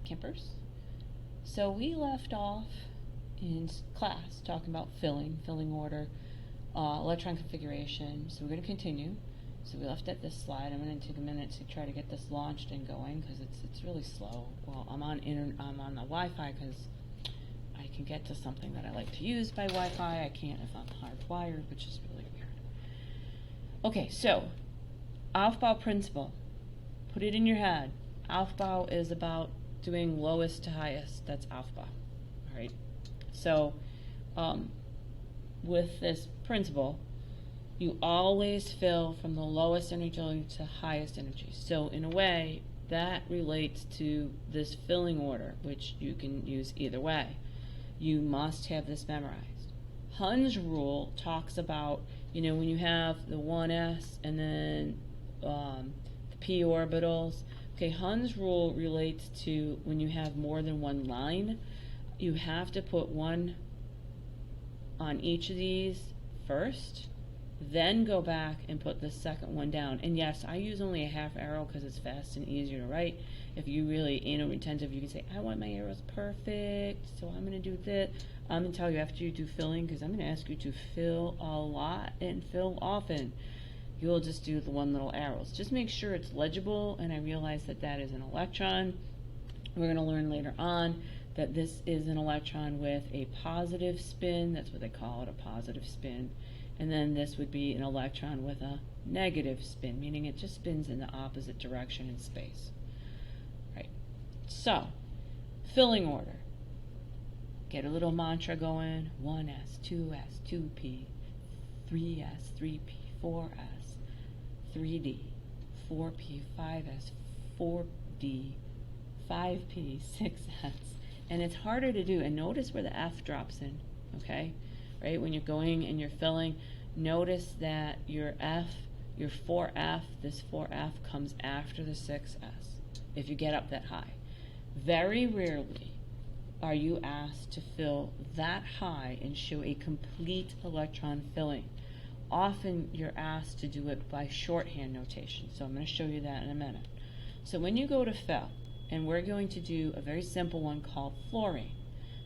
campers. So we left off in class talking about filling order, electron configuration. So we're going to continue. So we left at this slide. I'm going to take a minute to try to get this launched and going because it's really slow. Well, I'm on the Wi-Fi because I can get to something that I like to use by Wi-Fi. I can't if I'm hardwired, which is really weird. Okay, so Aufbau principle. Put it in your head. Aufbau is about doing lowest to highest. That's Aufbau. All right. So with this principle, you always fill from the lowest energy to highest energy. So in a way, that relates to this filling order, which you can use either way. You must have this memorized. Hund's rule talks about, when you have the 1s and then the p orbitals. Okay, Hund's rule relates to when you have more than one line, you have to put one on each of these first, then go back and put the second one down. And yes, I use only a half arrow because it's fast and easier to write. If you really anal retentive, you can say, I want my arrows perfect, so I'm going to do this. I'm going to tell you after you do filling, because I'm going to ask you to fill a lot and fill often. You'll just do the one little arrows. Just make sure it's legible, and I realize that that is an electron. We're going to learn later on that this is an electron with a positive spin. That's what they call it, a positive spin. And then this would be an electron with a negative spin, meaning it just spins in the opposite direction in space. Right. So, filling order. Get a little mantra going. 1s, 2s, 2p, 3s, 3p, 4s, 3d, 4p, 5s, 4d, 5p, 6s. And it's harder to do. And notice where the f drops in, okay? Right, when you're going and you're filling, notice that your F, your 4F, this 4F comes after the 6S, if you get up that high. Very rarely are you asked to fill that high and show a complete electron filling. Often you're asked to do it by shorthand notation, so I'm going to show you that in a minute. So when you go to fill, and we're going to do a very simple one called fluorine.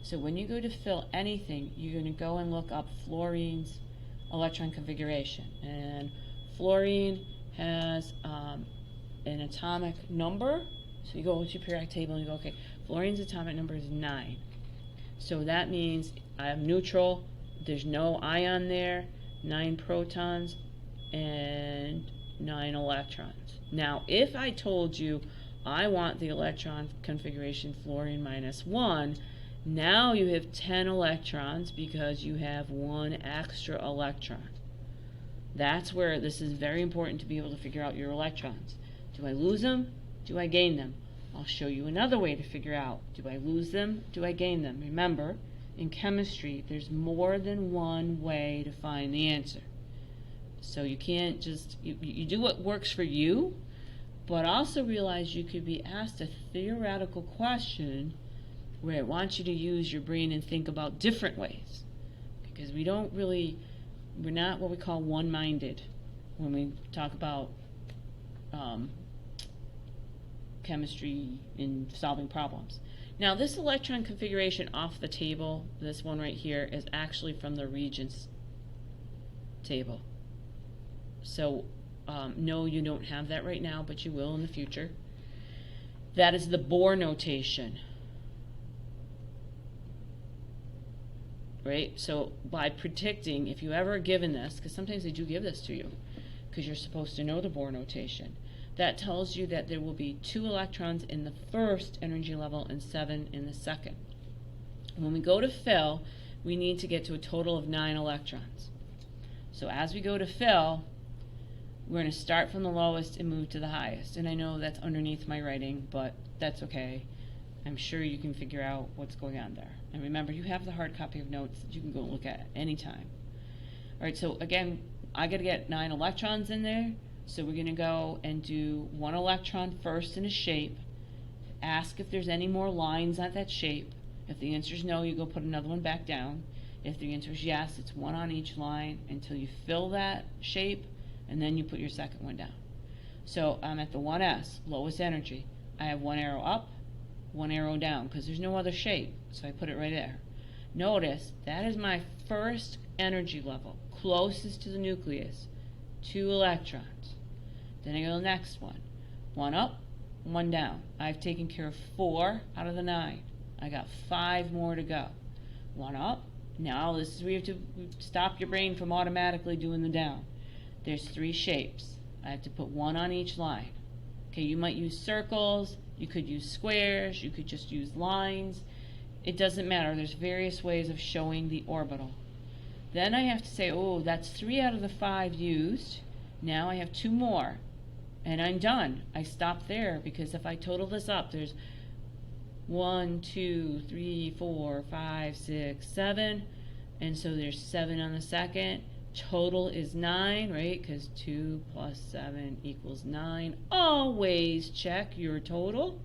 So when you go to fill anything, you're going to go and look up fluorine's electron configuration. And fluorine has an atomic number. So you go to your periodic table and you go, okay, fluorine's atomic number is 9. So that means I have neutral, there's no ion there, 9 protons, and 9 electrons. Now, if I told you I want the electron configuration fluorine -1, now you have 10 electrons because you have one extra electron. That's where this is very important to be able to figure out your electrons. Do I lose them? Do I gain them? I'll show you another way to figure out, do I lose them? Do I gain them? Remember, in chemistry, there's more than one way to find the answer. So you can't just, you do what works for you, but also realize you could be asked a theoretical question where it wants you to use your brain and think about different ways. Because we're not what we call one-minded when we talk about chemistry in solving problems. Now this electron configuration off the table, this one right here, is actually from the Regents table. So no, you don't have that right now, but you will in the future. That is the Bohr notation. Right? So by predicting, if you ever are given this, because sometimes they do give this to you, because you're supposed to know the Bohr notation, that tells you that there will be 2 electrons in the first energy level and 7 in the second. When we go to fill, we need to get to a total of 9 electrons. So as we go to fill, we're going to start from the lowest and move to the highest. And I know that's underneath my writing, but that's okay. I'm sure you can figure out what's going on there. And remember, you have the hard copy of notes that you can go look at any time. All right, so again, I got to get 9 electrons in there. So we're going to go and do 1 electron first in a shape. Ask if there's any more lines at that shape. If the answer is no, you go put another one back down. If the answer is yes, it's 1 on each line until you fill that shape, and then you put your second one down. So I'm at the 1s, lowest energy. I have 1 arrow up, one arrow down, because there's no other shape, so I put it right there. Notice, that is my first energy level, closest to the nucleus, 2 electrons. Then I go to the next one. 1 up, 1 down. I've taken care of 4 out of the 9. I got 5 more to go. 1 up. Now this is where you have to stop your brain from automatically doing the down. There's 3 shapes. I have to put 1 on each line. Okay, you might use circles, you could use squares, you could just use lines. It doesn't matter. There's various ways of showing the orbital. Then I have to say, oh, that's 3 out of the 5 used. Now I have 2 more. And I'm done. I stop there, because if I total this up, there's 1, 2, 3, 4, 5, 6, 7. And so there's 7 on the second. Total is 9, right? Because 2 plus 7 equals 9. Always check your total.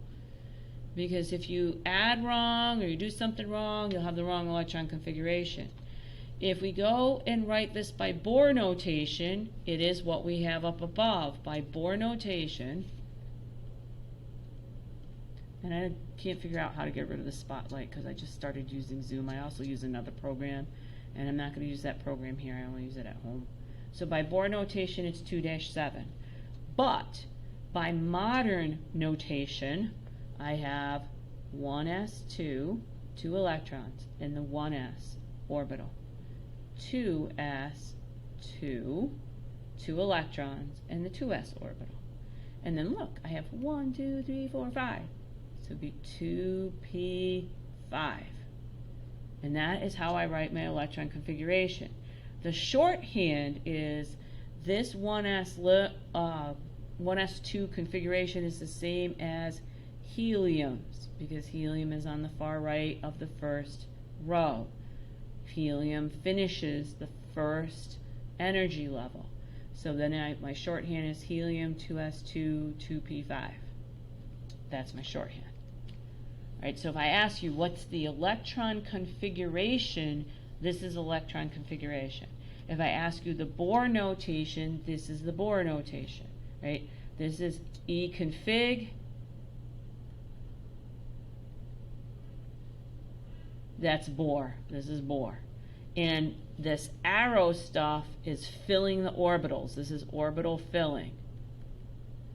Because if you add wrong or you do something wrong, you'll have the wrong electron configuration. If we go and write this by Bohr notation, it is what we have up above. By Bohr notation, and I can't figure out how to get rid of the spotlight because I just started using Zoom. I also use another program, and I'm not going to use that program here. I only use it at home. So by Bohr notation, it's 2-7. But by modern notation, I have 1s2, 2 electrons, in the 1s orbital. 2s2, 2 electrons, and the 2s orbital. And then look, I have 1, 2, 3, 4, 5. So it would be 2p5. And that is how I write my electron configuration. The shorthand is this 1s2 configuration is the same as helium's, because helium is on the far right of the first row. Helium finishes the first energy level. So then my shorthand is helium 2s2 2p5. That's my shorthand. Alright, so if I ask you what's the electron configuration, this is electron configuration. If I ask you the Bohr notation, this is the Bohr notation. Right? This is E config. That's Bohr. This is Bohr. And this arrow stuff is filling the orbitals. This is orbital filling.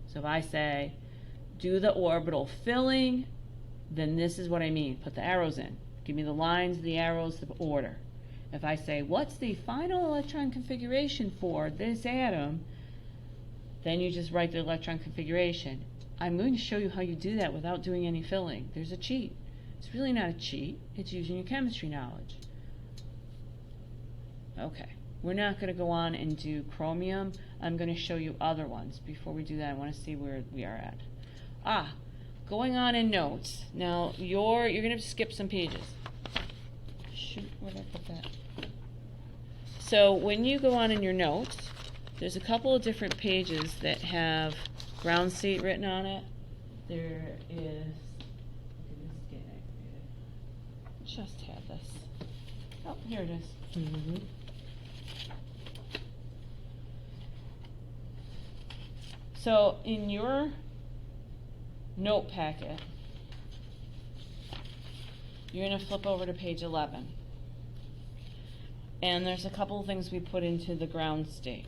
So if I say, do the orbital filling, then this is what I mean. Put the arrows in. Give me the lines, the arrows, the order. If I say, what's the final electron configuration for this atom, then you just write the electron configuration. I'm going to show you how you do that without doing any filling. There's a cheat. It's really not a cheat. It's using your chemistry knowledge. Okay, we're not going to go on and do chromium. I'm going to show you other ones. Before we do that, I want to see where we are at. Going on in notes. Now, you're going to have to skip some pages. Shoot, where did I put that? So, when you go on in your notes, there's a couple of different pages that have ground state written on it. There is... just had this. Oh, here it is. Mm-hmm. So in your note packet, you're going to flip over to page 11. And there's a couple of things we put into the ground state.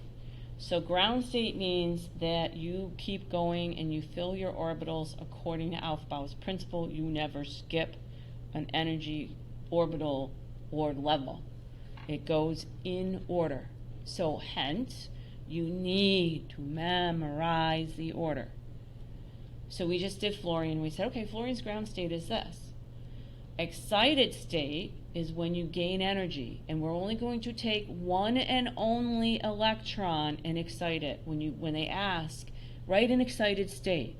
So ground state means that you keep going and you fill your orbitals according to Aufbau's principle. You never skip an energy orbital or level. It goes in order. So hence, you need to memorize the order. So we just did fluorine. We said, okay, fluorine's ground state is this. Excited state is when you gain energy, and we're only going to take one and only electron and excite it. When they ask, write an excited state,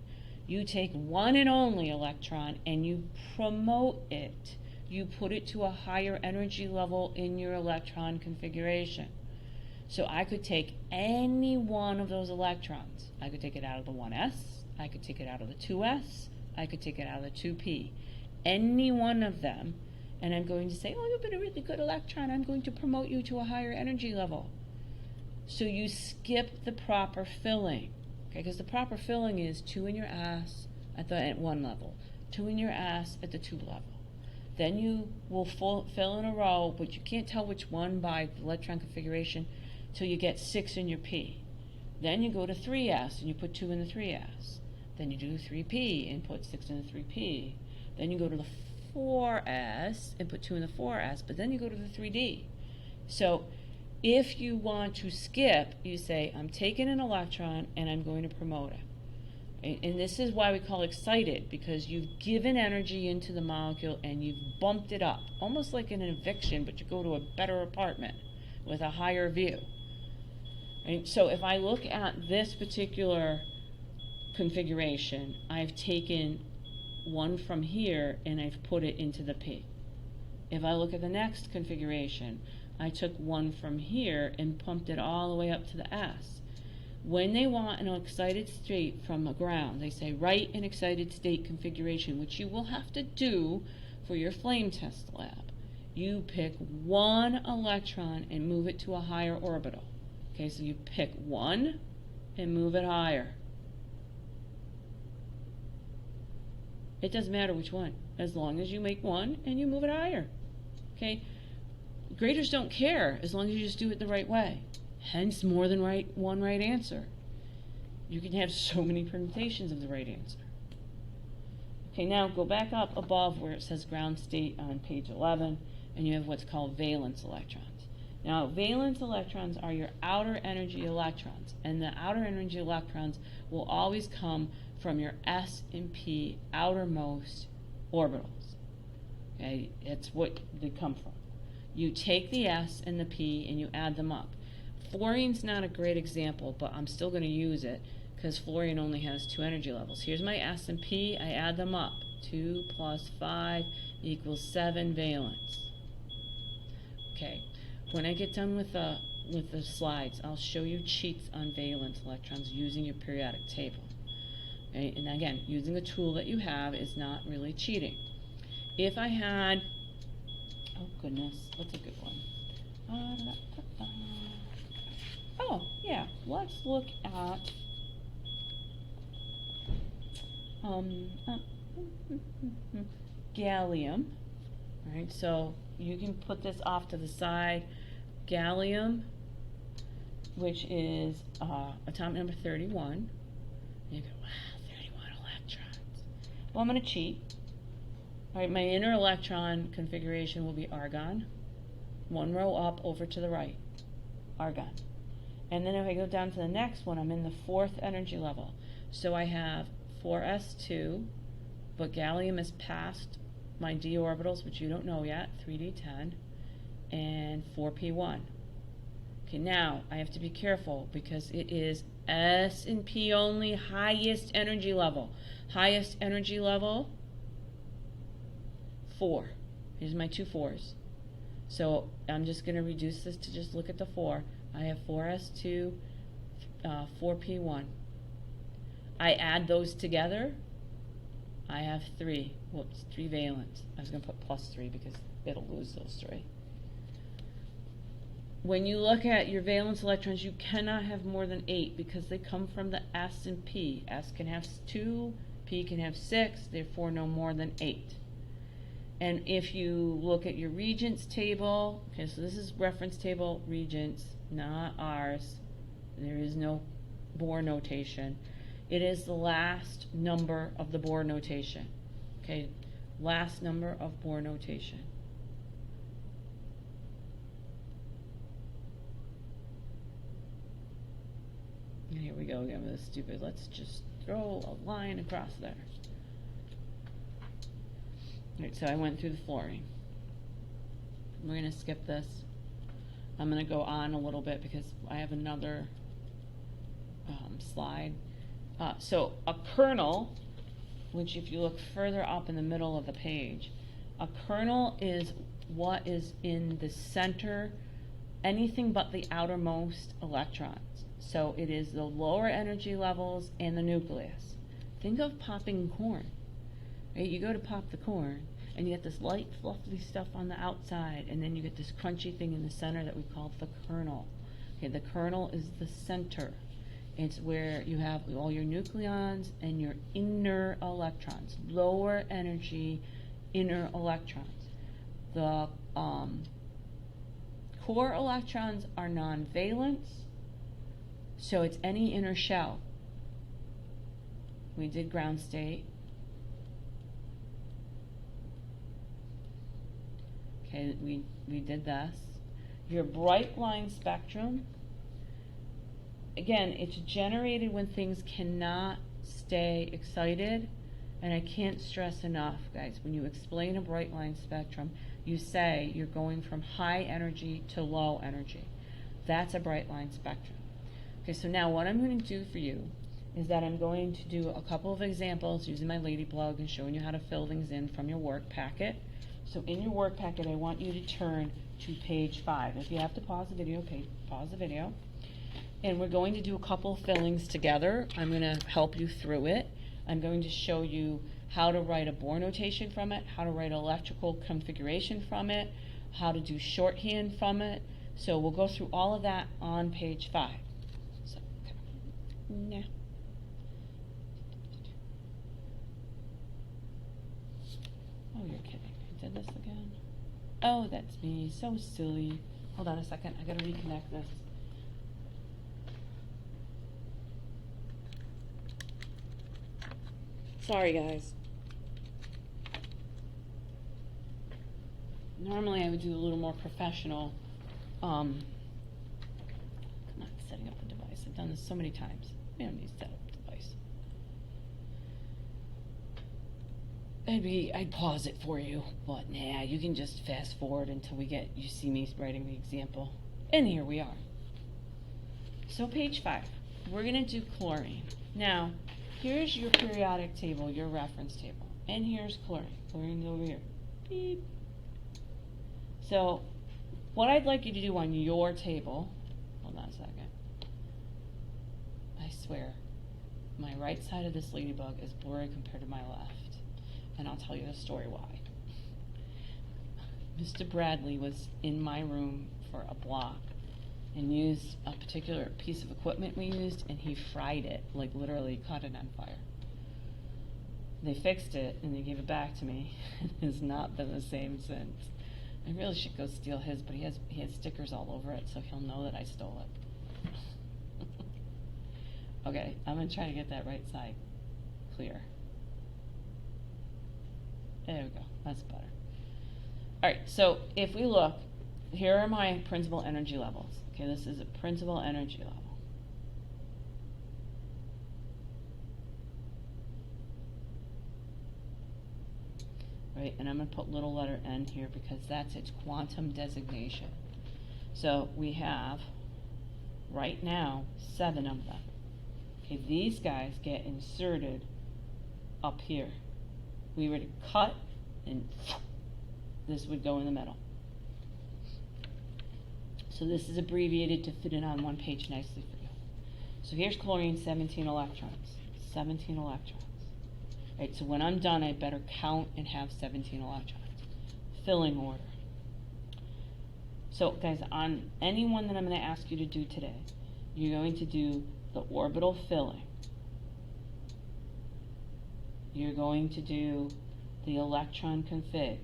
you take one and only electron and you promote it. You put it to a higher energy level in your electron configuration. So I could take any one of those electrons. I could take it out of the 1s, I could take it out of the 2s, I could take it out of the 2p. Any one of them, and I'm going to say, oh, you've been a really good electron, I'm going to promote you to a higher energy level. So you skip the proper filling, okay? Because the proper filling is 2 in your s at one level, 2 in your S at the 2 level. Then you will fill in a row, but you can't tell which one by the electron configuration till you get 6 in your P. Then you go to 3s and you put 2 in the 3s. Then you do 3p and put 6 in the 3p. Then you go to the 4s and put 2 in the 4s, but then you go to the 3d. So if you want to skip, you say, I'm taking an electron and I'm going to promote it. And this is why we call excited, because you've given energy into the molecule and you've bumped it up, almost like an eviction, but you go to a better apartment with a higher view. And so if I look at this particular configuration, I've taken one from here and I've put it into the P. If I look at the next configuration, I took one from here and pumped it all the way up to the S. When they want an excited state from the ground, they say write an excited state configuration, which you will have to do for your flame test lab. You pick one electron and move it to a higher orbital. Okay, so you pick one and move it higher. It doesn't matter which one, as long as you make one and you move it higher. Okay, graders don't care as long as you just do it the right way. Hence, more than one right answer. You can have so many permutations of the right answer. Okay, now go back up above where it says ground state on page 11, and you have what's called valence electrons. Now, valence electrons are your outer energy electrons, and the outer energy electrons will always come from your S and P outermost orbitals. Okay, it's what they come from. You take the S and the P and you add them up. Fluorine's not a great example, but I'm still going to use it because fluorine only has 2 energy levels. Here's my S and P, I add them up. 2 plus 5 equals 7 valence. Okay, when I get done with the slides, I'll show you cheats on valence electrons using your periodic table. Okay, and again, using a tool that you have is not really cheating. If I had, oh goodness, what's a good one? Oh, yeah, let's look at gallium. All right, so you can put this off to the side. Gallium, which is atomic number 31. You go, wow, 31 electrons. Well, I'm going to cheat. All right, my inner electron configuration will be argon. One row up over to the right, argon. And then if I go down to the next one, I'm in the 4th energy level. So I have 4s2, but gallium is past my d orbitals, which you don't know yet, 3d10, and 4p1. Okay, now I have to be careful because it is S and P only, highest energy level. Highest energy level, 4. Here's my 2 4s. So I'm just going to reduce this to just look at the 4. I have 4s2, 4p1. I add those together, I have 3. Whoops, 3 valence. I was going to put plus 3 because it'll lose those 3. When you look at your valence electrons, you cannot have more than 8 because they come from the S and P. S can have 2, P can have 6, therefore no more than 8. And if you look at your regents table, okay, so this is reference table regents, not ours. There is no Bohr notation. It is the last number of the Bohr notation. Okay, last number of Bohr notation. And here we go again with this stupid, let's just throw a line across there. Alright, so I went through the fluorine. We're going to skip this. I'm going to go on a little bit because I have another slide. So a kernel, which if you look further up in the middle of the page, a kernel is what is in the center, anything but the outermost electrons. So it is the lower energy levels and the nucleus. Think of popping corn. Right? You go to pop the corn, and you get this light, fluffy stuff on the outside, and then you get this crunchy thing in the center that we call the kernel. Okay, the kernel is the center. It's where you have all your nucleons and your inner electrons, lower energy inner electrons. The core electrons are non-valence, so it's any inner shell. We did ground state. Okay, we did this. Your bright line spectrum, again, it's generated when things cannot stay excited, and I can't stress enough, guys, when you explain a bright line spectrum, you say you're going from high energy to low energy. That's a bright line spectrum. Okay, so now what I'm going to do for you is that I'm going to do a couple of examples using my Ladybug and showing you how to fill things in from your work packet. So in your work packet, I want you to turn to page 5. If you have to pause the video, pause the video. And we're going to do a couple fillings together. I'm going to help you through it. I'm going to show you how to write a Bohr notation from it, how to write electrical configuration from it, how to do shorthand from it. So we'll go through all of that on page 5. So, okay. Nah. Oh, you're kidding. I did this again. Oh, that's me. So silly. Hold on a second. I gotta reconnect this. Sorry, guys. Normally I would do a little more professional. Come on, setting up the device. I've done this so many times. We don't need to set up the device. I'd pause it for you, but nah, you can just fast forward until you see me writing the example. And here we are. So page 5, we're gonna do chlorine. Now, here's your periodic table, your reference table, and here's chlorine. Chlorine's over here. Beep. So, what I'd like you to do on your table, hold on a second. I swear, my right side of this Ladybug is blurry compared to my left, and I'll tell you the story why. Mr. Bradley was in my room for a block and used a particular piece of equipment we used, and he fried it, like literally caught it on fire. They fixed it and they gave it back to me. It has not been the same since. I really should go steal his, but he has stickers all over it, so he'll know that I stole it. Okay, I'm gonna try to get that right side clear. There we go, that's better. Alright, so if we look, here are my principal energy levels. Okay, this is a principal energy level. Right, and I'm going to put little letter n here because that's its quantum designation. So we have, right now, 7 of them. Okay, these guys get inserted up here. We were to cut, and this would go in the middle. So this is abbreviated to fit it on one page nicely for you. So here's chlorine, 17 electrons. 17 electrons. Right, so when I'm done, I better count and have 17 electrons. Filling order. So guys, on any one that I'm going to ask you to do today, you're going to do the orbital filling. You're going to do the electron config.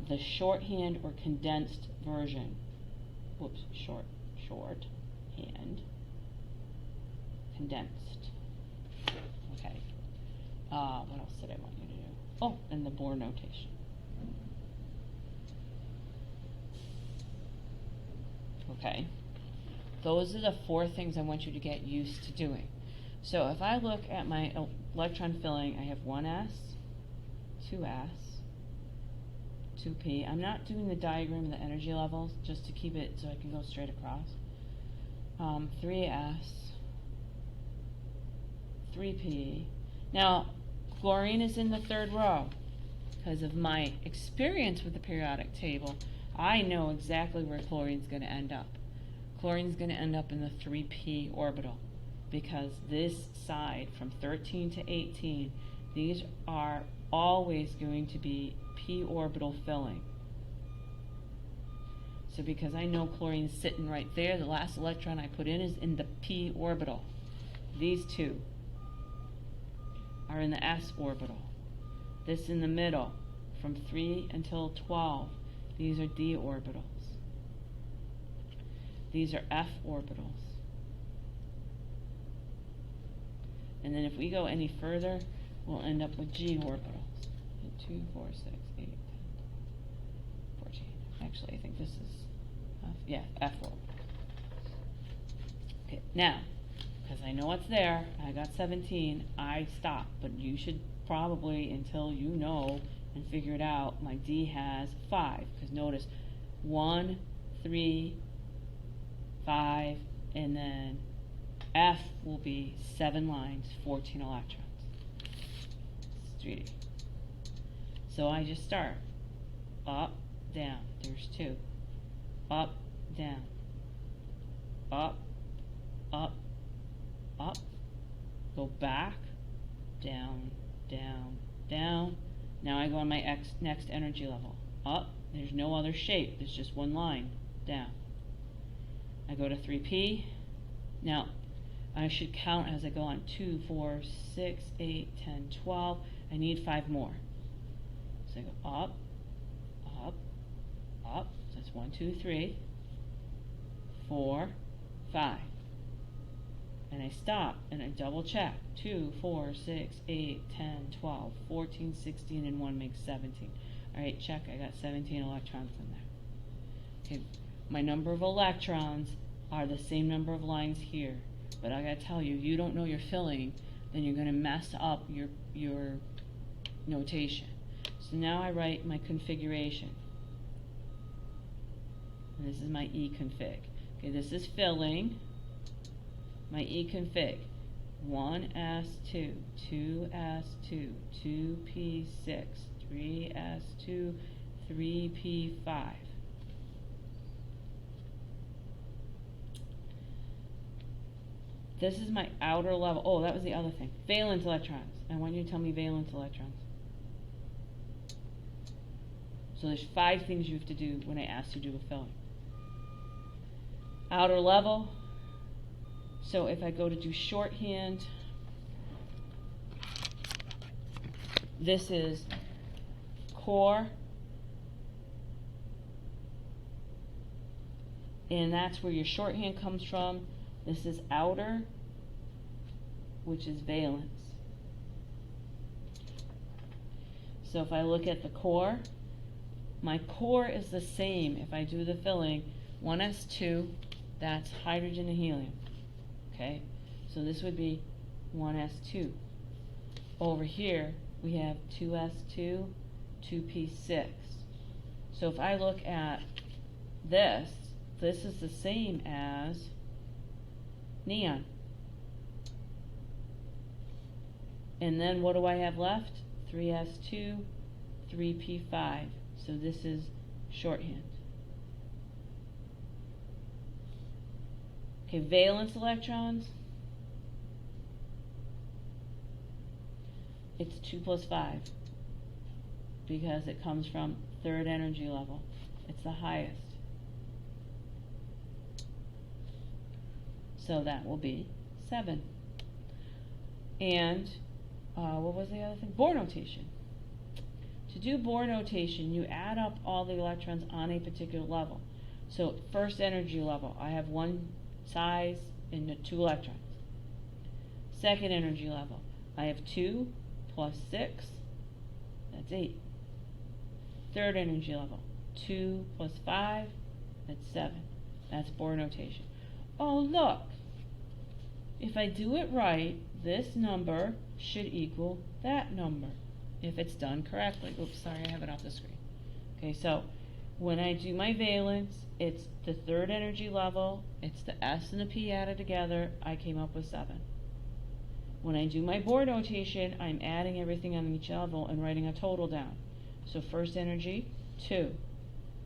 The shorthand or condensed version. Whoops, shorthand. Condensed. Okay. What else did I want you to do? Oh, and the Bohr notation. Okay. Those are the 4 things I want you to get used to doing. So if I look at my electron filling, I have 1s, 2s, 2p. I'm not doing the diagram of the energy levels just to keep it so I can go straight across. 3s, 3p. Now, chlorine is in the 3rd row. Because of my experience with the periodic table, I know exactly where chlorine's going to end up. Chlorine's going to end up in the 3p orbital. Because this side, from 13 to 18, these are always going to be p orbital filling. So because I know chlorine is sitting right there, the last electron I put in is in the p orbital. These two are in the s orbital. This in the middle, from 3 until 12, these are d orbitals. These are f orbitals. And then if we go any further, we'll end up with g orbitals. 2, 4, 6, 8, 10, 14. Actually, I think this is F orbital. Okay, now, because I know it's there, I got 17, I stop. But you should probably, until you know and figure it out, my D has 5. Because notice, 1, 3, 5, and then F will be 7 lines, 14 electrons. It's 3D. So I just start. Up, down. There's 2. Up, down. Up, up, up. Go back, down, down, down. Now I go on my next energy level. Up, there's no other shape. There's just one line. Down. I go to 3p. Now, I should count as I go on 2, 4, 6, 8, 10, 12. I need 5 more. So I go up, up, up. So that's 1, 2, 3, 4, 5. And I stop and I double check. 2, 4, 6, 8, 10, 12, 14, 16, and 1 makes 17. Alright, check. I got 17 electrons in there. Okay, my number of electrons are the same number of lines here. But I gotta tell you, you don't know your filling, then you're gonna mess up your notation. So now I write my configuration. And this is my E-config. Okay, this is filling. My E-config. 1s2, 2s2, 2p6, 3s2, 3p5. This is my outer level. Oh, that was the other thing. Valence electrons. I want you to tell me valence electrons. So there's 5 things you have to do when I ask you to do a filling. Outer level. So if I go to do shorthand, this is core, and that's where your shorthand comes from. This is outer, which is valence. So if I look at the core, my core is the same if I do the filling. 1s2, that's hydrogen and helium. Okay, so this would be 1s2. Over here, we have 2s2, 2p6. So if I look at this, this is the same as neon. And then what do I have left? 3s2, 3p5. So this is shorthand. Okay, valence electrons. It's 2 plus 5 because it comes from 3rd energy level. It's the highest. So that will be 7. And what was the other thing? Bohr notation. To do Bohr notation, you add up all the electrons on a particular level. So first energy level, I have 1 size and 2 electrons. Second energy level, I have 2 plus 6, that's 8. Third energy level, 2 plus 5, that's 7. That's Bohr notation. Oh, look, if I do it right, this number should equal that number if it's done correctly. Oops, sorry, I have it off the screen. Okay, so when I do my valence, it's the 3rd energy level, it's the S and the P added together, I came up with 7. When I do my Bohr notation, I'm adding everything on each level and writing a total down. So first energy, 2.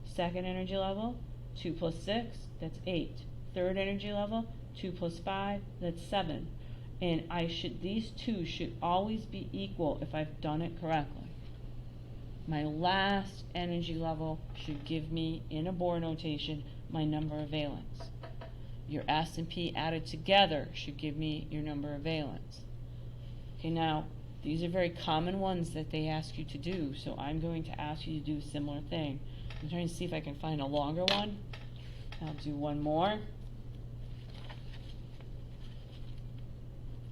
Second energy level, 2 plus 6, that's 8. Third energy level, 2 plus 5, that's 7. And these two should always be equal if I've done it correctly. My last energy level should give me, in a Bohr notation, my number of valence. Your S and P added together should give me your number of valence. Okay, now, these are very common ones that they ask you to do, so I'm going to ask you to do a similar thing. I'm trying to see if I can find a longer one. I'll do one more.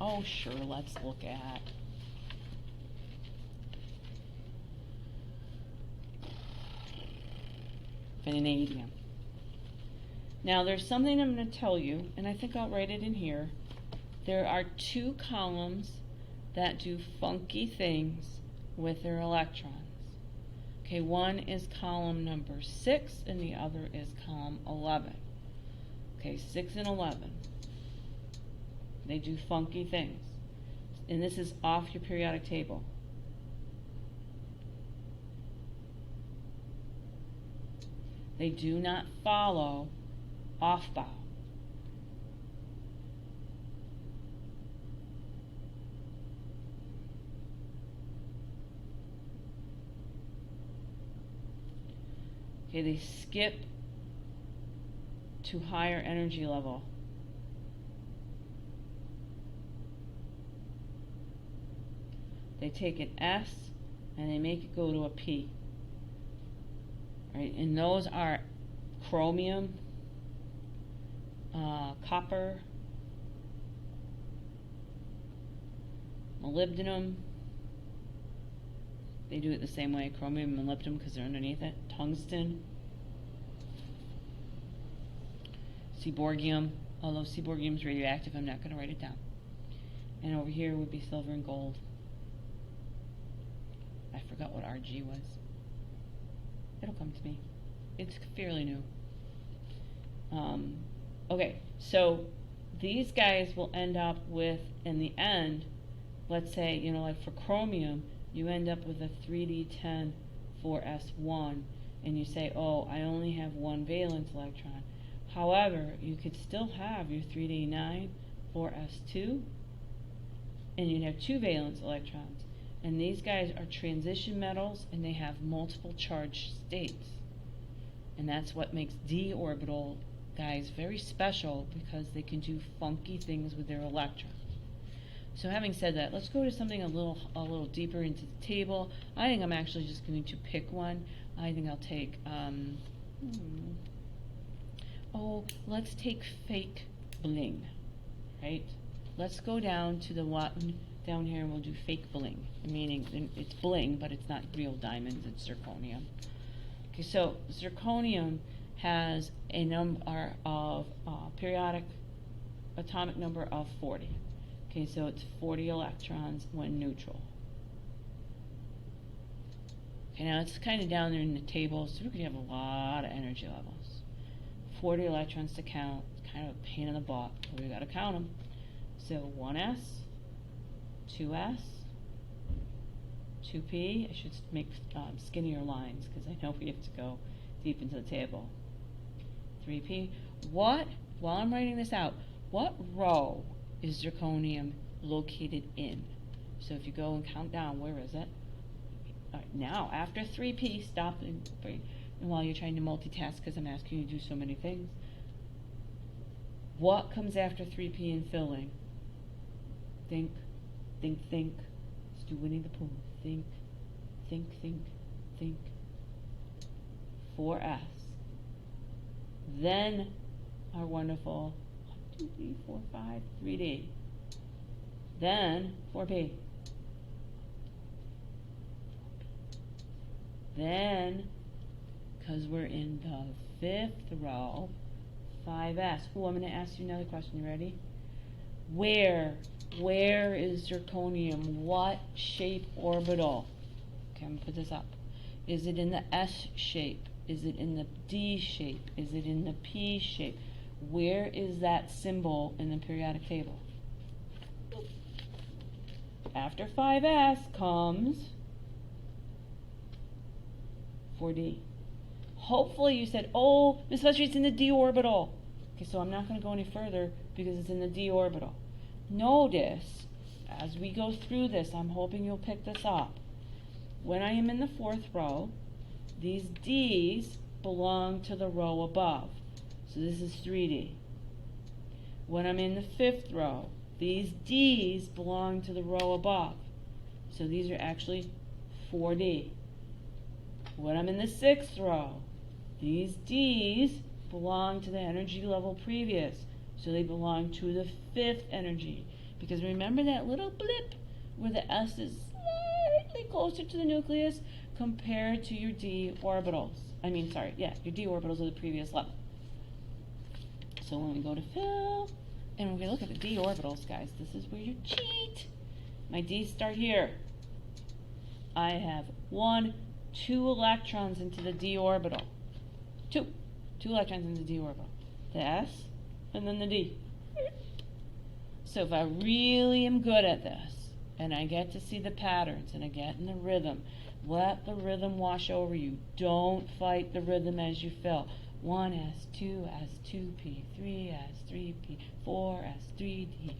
Oh, sure, let's look at vanadium. Now, there's something I'm going to tell you, and I think I'll write it in here. There are two columns that do funky things with their electrons. Okay, one is column number 6, and the other is column 11. Okay, 6 and 11. They do funky things. And this is off your periodic table. They do not follow off-bow. Okay, they skip to higher energy level. They take an S and they make it go to a P. Right? And those are chromium, copper, molybdenum. They do it the same way, chromium and molybdenum, because they're underneath it. Tungsten, seaborgium, although seaborgium is radioactive, I'm not going to write it down. And over here would be silver and gold. I forgot what RG was. It'll come to me. It's fairly new. Okay, so these guys will end up with, in the end, let's say, you know, like for chromium, you end up with a 3d10 4s1, and you say, oh, I only have one valence electron. However, you could still have your 3d9 4s2, and you'd have two valence electrons. And these guys are transition metals, and they have multiple charged states. And that's what makes d orbital guys very special, because they can do funky things with their electrons. So having said that, let's go to something a little deeper into the table. I think I'm actually just going to pick one. I think I'll take, let's take fake bling, right? Let's go down to the one down here, and we'll do fake bling, meaning it's bling, but it's not real diamonds, it's zirconium. Okay, so zirconium has a number of periodic atomic number of 40. Okay, so it's 40 electrons when neutral. Okay, now it's kind of down there in the table, so we're going to have a lot of energy levels. 40 electrons to count. It's kind of a pain in the butt, but we've got to count them. So 1s, 2s, 2p. I should make skinnier lines because I know we have to go deep into the table. 3p. While I'm writing this out, what row is zirconium located in? So if you go and count down, where is it? All right, now, after 3p, stop and while you're trying to multitask, because I'm asking you to do so many things. What comes after 3p in filling? Think, think, think. Let's do Winnie the Pooh. Think, think, think, think. 4s. Then our wonderful 1, 2, 3, 4, 5, 3d. Then 4p. Then, because we're in the 5th row, 5s. Oh, I'm going to ask you another question. You ready? Where is zirconium? What shape orbital? Okay, I'm going to put this up. Is it in the S shape? Is it in the D shape? Is it in the P shape? Where is that symbol in the periodic table? After 5s comes 4d. Hopefully you said, oh, Ms. Fletcher, it's in the d orbital. Okay, so I'm not going to go any further because it's in the d orbital. Notice, as we go through this, I'm hoping you'll pick this up. when I am in the fourth row, these D's belong to the row above. So this is 3D. When I'm in the fifth row, these D's belong to the row above. So these are actually 4D. When I'm in the sixth row, these D's belong to the energy level previous. So they belong to the fifth energy. Because remember that little blip where the S is slightly closer to the nucleus compared to your D orbitals. Your D orbitals of the previous level. So when we go to fill, and we're going to look at the D orbitals, guys, this is where you cheat. My D's start here. I have 2 electrons into the D orbital. Two electrons into the D orbital. The S, and then the D. So if I really am good at this, and I get to see the patterns, and I get in the rhythm, let the rhythm wash over you. Don't fight the rhythm as you fill. 1S, 2S, 2P, 3S, 3P, 4S, 3D,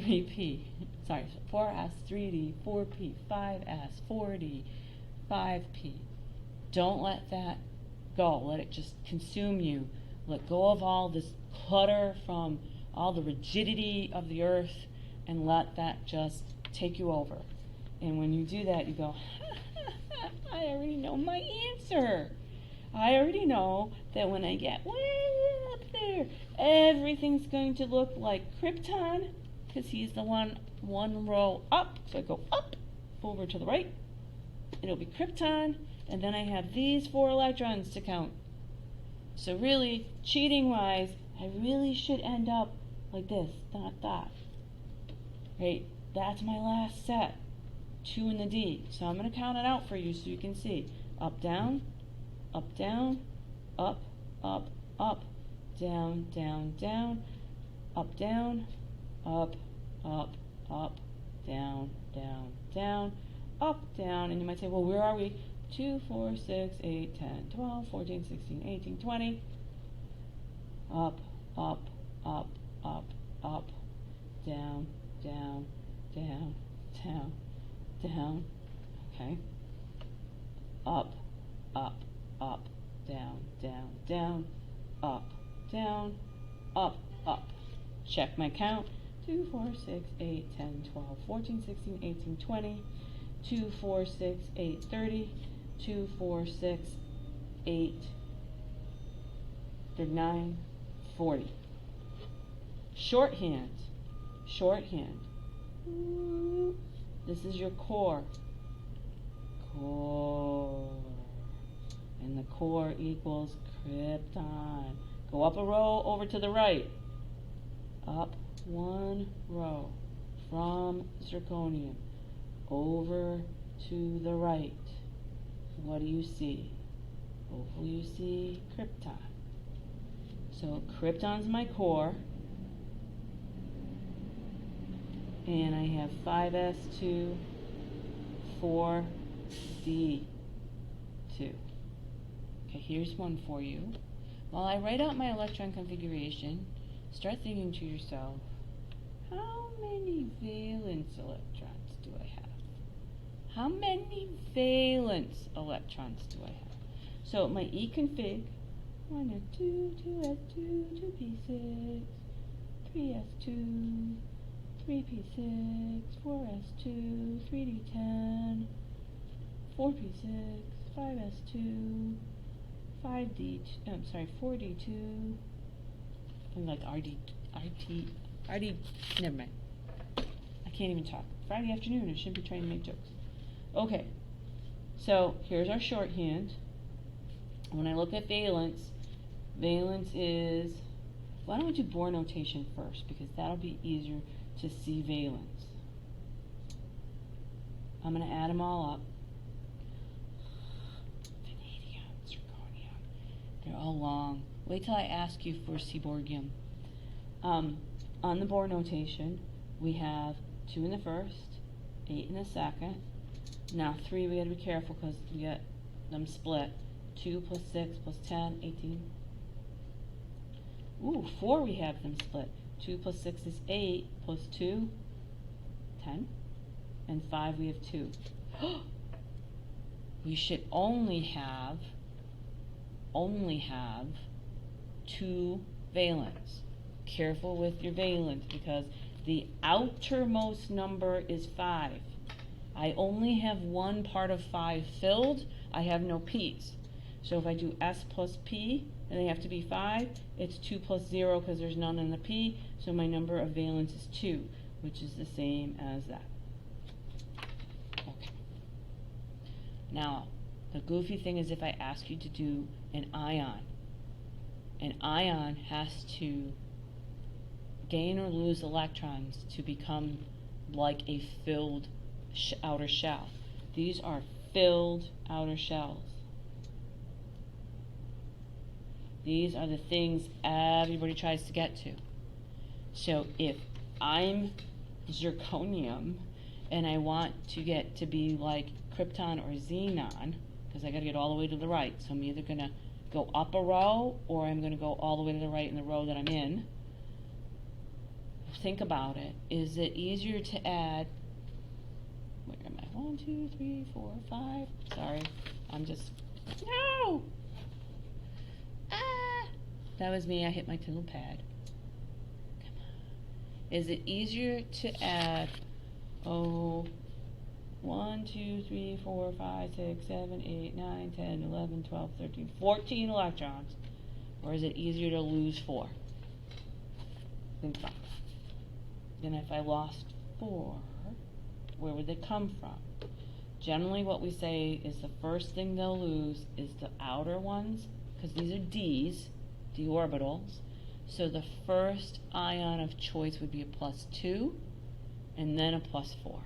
3P. Sorry, 4S, 3D, 4P, 5S, 4D, 5P. Don't let that go. Let it just consume you. Let go of all this clutter from all the rigidity of the earth and let that just take you over. And when you do that, you go, I already know my answer. I already know that when I get way up there, everything's going to look like Krypton, because he's the one row up. So I go up, over to the right. It'll be Krypton, and then I have these 4 electrons to count. So really, cheating-wise, I really should end up like this, dot, dot. Right? That's my last set. 2 in the D. So I'm going to count it out for you so you can see. Up, down, up, down, up, up, up, down, down, down, up, down, up, up, up, down, down, down, up, down. And you might say, well, where are we? 2, 4, 6, 8, 10, 12, 14, 16, 18, 20. Up, up, up, up, up, down, down, down, down, down. Okay. Up, up, up, down, down, down, up, down, up, up. Check my count. 2, 4, 6, 8, 10, 12, 14, 16, 18, 20. 2, 4, 6, 8, 30. 2, 4, 6, 8, 39, 40. Shorthand. Shorthand. This is your core. Core. And the core equals krypton. Go up a row over to the right. Up 1 row from zirconium over to the right. What do you see? Hopefully you see krypton. So krypton's my core. And I have 5s2, 4d2. Okay, here's one for you. While I write out my electron configuration, start thinking to yourself, how many valence electrons do I have? How many valence electrons do I have? So my E-config, 1s2, 2s2, 2p6, 3s2, 3p6, 4s2, 3d10, 4p6, 5s2, 4d2, and like never mind. I can't even talk. Friday afternoon, I shouldn't be trying to make jokes. Okay, so here's our shorthand. When I look at valence, valence is, why don't we do Bohr notation first, because that'll be easier to see valence. I'm going to add them all up. Vanadium, zirconium, they're all long. Wait till I ask you for seaborgium. On the Bohr notation, we have 2 in the first, 8 in the second. Now 3, we got to be careful because we got them split. 2 plus 6 plus 10, 18. Ooh, 4 we have them split. 2 plus 6 is 8, plus 2, 10. And 5 we have 2. we should only have 2 valence. Careful with your valence because the outermost number is 5. I only have one part of 5 filled. I have no p's. So if I do s plus p, and they have to be 5, it's 2 plus 0 because there's none in the p, so my number of valence is 2, which is the same as that. Okay. Now, the goofy thing is if I ask you to do an ion has to gain or lose electrons to become like a filled outer shell. These are filled outer shells. These are the things everybody tries to get to. So if I'm zirconium and I want to get to be like krypton or xenon, because I got to get all the way to the right, so I'm either going to go up a row or I'm going to go all the way to the right in the row that I'm in. Think about it. Is it easier to add, where am I? 1, 2, 3, 4, 5. Sorry, I'm just, no! Ah! That was me, I hit my little pad. Come on. Is it easier to add, 1, 2, 3, 4, 5, 6, 7, 8, 9, 10, 11, 12, 13, 14 electrons? Or is it easier to lose 4? Think about it. Then if I lost 4, where would they come from? Generally what we say is the first thing they'll lose is the outer ones, because these are D's, d orbitals. So the first ion of choice would be a +2, and then a +4.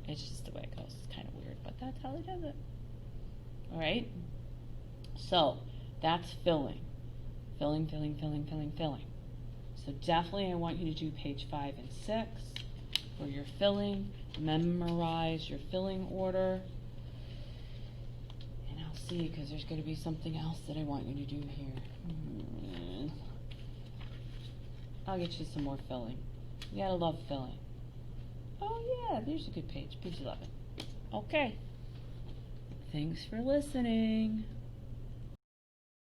It's just the way it goes. It's kind of weird, but that's how they does it. Alright? So, that's filling. Filling, filling, filling, filling, filling. So definitely I want you to do page 5 and 6 for your filling. Memorize your filling order. And I'll see, because there's going to be something else that I want you to do here. I'll get you some more filling. You gotta love filling. Oh yeah, there's a good page, page 11. Okay. Thanks for listening.